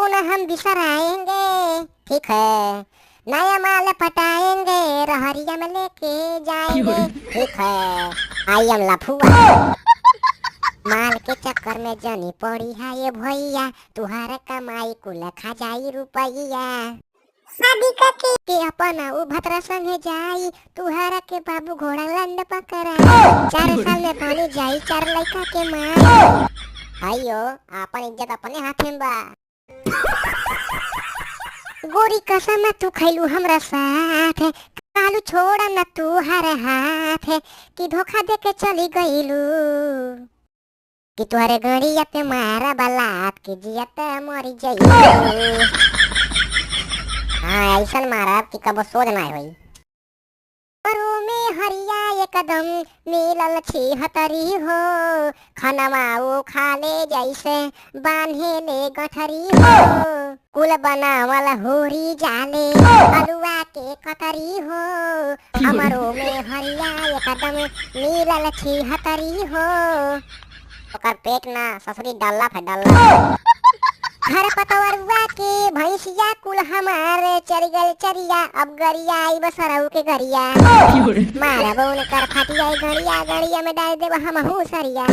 को न हम बिसराएंगे, ठीक है। नया माल पटाएंगे, रहरिया में लेके जाएंगे, ठीक है। आई एम लफुआ। माल के चक्कर में जनी पड़ी है ये भैया, तुहारा कमाई कुल खा जाई रुपैया। शादी के अपना उ भतरा संगे जाई, तुहारा के बाबू घोड़ा लंड पकड़ाई। 4 साल में बनी जाई 4 लड़का के माई। आइयो अपन इज्जत अपने हाथे में बा। गोरी कसम तू खैलू हमरा साथ, कालू छोड़ा न तू हर हाथ, कि धोखा दे के चली गईलू, कि तुहरे गड़िया पे मारा बलात, कि जियत मरी जाई। हाँ ऐसा मारा कि कब सोच ना होई। परो में हरिया एक कदम मिलल छी हतरी हो, खनवा वो खाले जैसे बांधे ले गठरी हो, कुल बनावल होरी जाले अलुआ के कतरी हो। हमरो में हरिया एक कदम मिलल छी हतरी हो, ओकर पेट ना ससुरी डाला फे डाला। घर पतवरुआ के भैंसिया कुल हमारे चर गए चरिया, अब गरिया आई बसरऊ के गरिया। मारा बोन कर फटिया गड़िया, गड़िया में डाल देव हम सरिया।